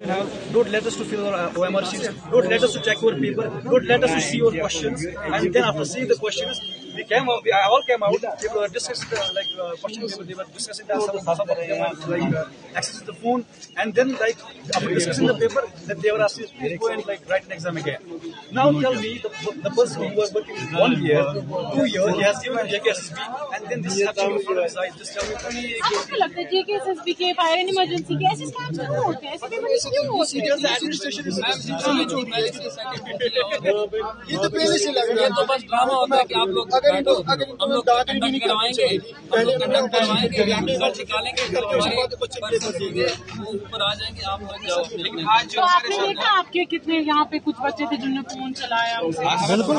Don't let us to fill our OMR sheets. Don't let us to check our paper. Don't let us to see our questions. And then after seeing the questions, we all came out. People were discussing questions. They were discussing the accessing the phone. And then after discussing the paper, that they were asking, please go and write an exam again. Now tell me, the person who was working 1 year, 2 years, he has given JKSSB, and then this is happening in front of his eyes. Just tell me. आपको क्या लगता है JKSSB के fire and emergency के ऐसे scams क्यों होते हैं? ऐसे पेपर क्यों होते हैं? ये तो पहले से लग रहा है, तो बस ड्रामा होता है कि आप लोग अगर हम लोग कंडक्ट करवाएंगे, रिजल्ट निकालेंगे, ऊपर आ जाएंगे, आप लोग जाओ। लेकिन आज तो आपने देखा आपके कितने यहाँ पे कुछ बच्चे थे जिन्होंने फोन चलाया? बिल्कुल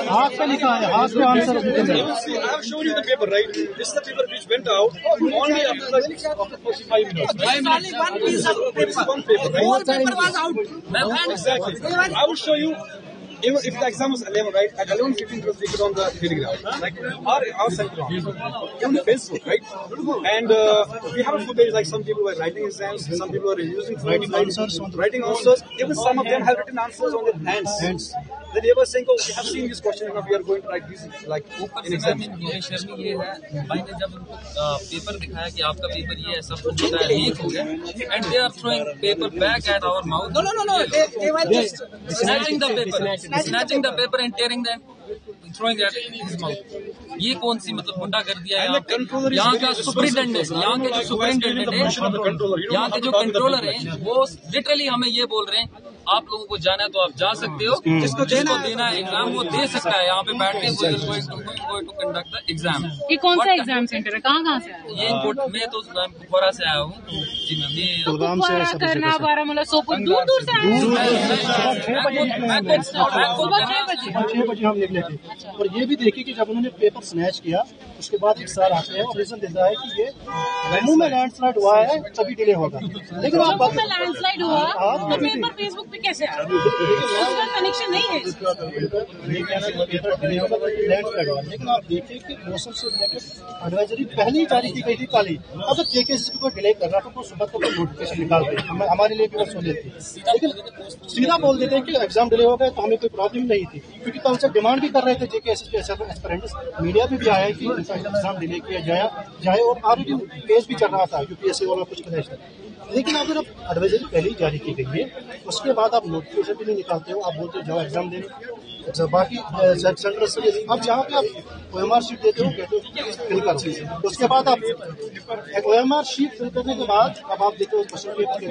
हाथ पे लिखा है, हाथ पे answer. I have shown you the paper, right? This is the paper which went out only after 45 minutes. only one piece of paper. One paper, right? Whole paper was out. Exactly. I will show you. Even if the exam was 11, right? At 11:15, it was leaked on the telegram, like our center, even Facebook, right? And we have a footage like some people were writing exams, some people were using writing answers. Even some of them have written answers on their hands. Then they were saying, "Oh, we have seen this question, and we are going to write these in exam." शर्मी ये है, भाई ने जब उनको paper दिखाया कि आपका paper ये है, सब कुछ लीक हो गया, and they are throwing paper back at our mouth. No. They were just snatching the paper and tearing them, throwing at his mouth. ये कौन सी मतलब गुंडा कर दिया है? यहाँ का सुपरिटेंडेंट, यहाँ के जो सुपरिटेंडेंट है, यहाँ के जो कंट्रोलर हैं, वो लिटरली हमें ये बोल रहे हैं, आप लोगों को जाना है तो आप जा सकते हो, जिसको देना है एग्जाम वो दे सकता है, यहाँ पे बैठ के टू कंडक्ट द एग्जाम। ये कौन सा एग्जाम सेंटर है? कहाँ से आया? ये मैं तो कुपवाड़ा से आया हूँ जी मैम। ये कुपवाड़ा, करना, बारामूला, सोपोर, दूर से आए। 6 बजे हम निकले थे। और ये भी देखिए कि जब उन्होंने पेपर स्नैच किया, उसके बाद एक सर आते हैं और रीजन देता है कि ये जम्मू में लैंडस्लाइड हुआ है, तभी डिले होगा। लेकिन आप लैंडस्लाइड हुआ तो पेपर फेसबुक पे कैसे आया? उसका कनेक्शन नहीं है। लेकिन आप देखिए कि मौसम से रिलेटेड एडवाइजरी पहले ही जारी की गई थी कल ही। अगर JKSSB को डिले कर रहा था तो सुबह को नोटिफिकेशन निकालते, हमारे लिए भी वो सुन लेते। लेकिन सीधा बोल देते हैं कि एग्जाम डिले हो गए तो हमें कोई प्रॉब्लम नहीं थी, क्योंकि कल से डिमांड भी कर रहे थे JKSSB एस्पिरेंट्स। मीडिया में भी आया है कि एग्जाम डिले किया जाए और ऑलरेडी केस भी चल रहा था UPSC वाला कुछ कनेक्ट। लेकिन अगर आप एडवाइजरी पहले ही जारी की गई है, उसके बाद आप नोटिफिकेशन भी नहीं निकालते हो, आप बोलते हो जाओ एग्जाम देने। बाकी सेंटर से अब जहाँ पे आप OMR शीट देते हो, कहते हो फिल करो, उसके बाद आप OMR शीट फिल करने के बाद अब आप देखो क्वेश्चन पेपर के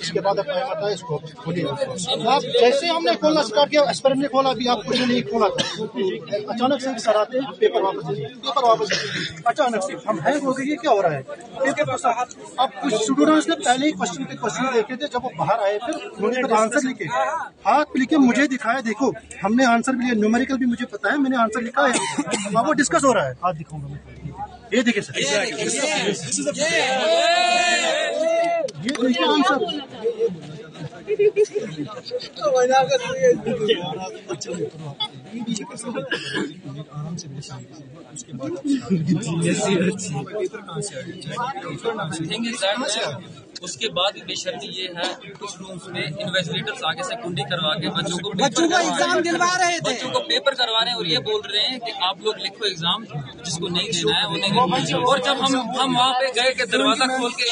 इसके बाद आप OMR था इसको खोलिए। आप जैसे हमने खोलना स्टार्ट किया, एस्पिरेंट ने खोला, अभी आप कुछ नहीं खोला था, अचानक से सर आते हैं पेपर वापस अचानक से हम हैंग हो गए, ये क्या हो रहा है? अब कुछ स्टूडेंट्स ने पहले ही क्वेश्चन देखे थे, जब वो बाहर आए फिर उन्होंने आंसर लिखे, हाथ पे लिखे मुझे दिखाया, देखो हमने आंसर भी लिया, न्यूमेरिकल भी मुझे पता है, मैंने आंसर लिखा है, वहाँ वो डिस्कस हो रहा है। आज दिखाऊंगा मैं, ये देखिए सर, ये देखिए आंसर। उसके बाद बेशर्मी ये है, कुछ रूम्स में इन्वेस्टिगेटर्स आगे से कुंडी करवा के बच्चों को एग्जाम दिलवा रहे थे, बच्चों को पेपर करवा रहे हैं और ये बोल रहे हैं कि आप लोग लिखो एग्जाम, जिसको नहीं देना है वो नहीं। और जब हम वहाँ पे गए कि दरवाजा खोल के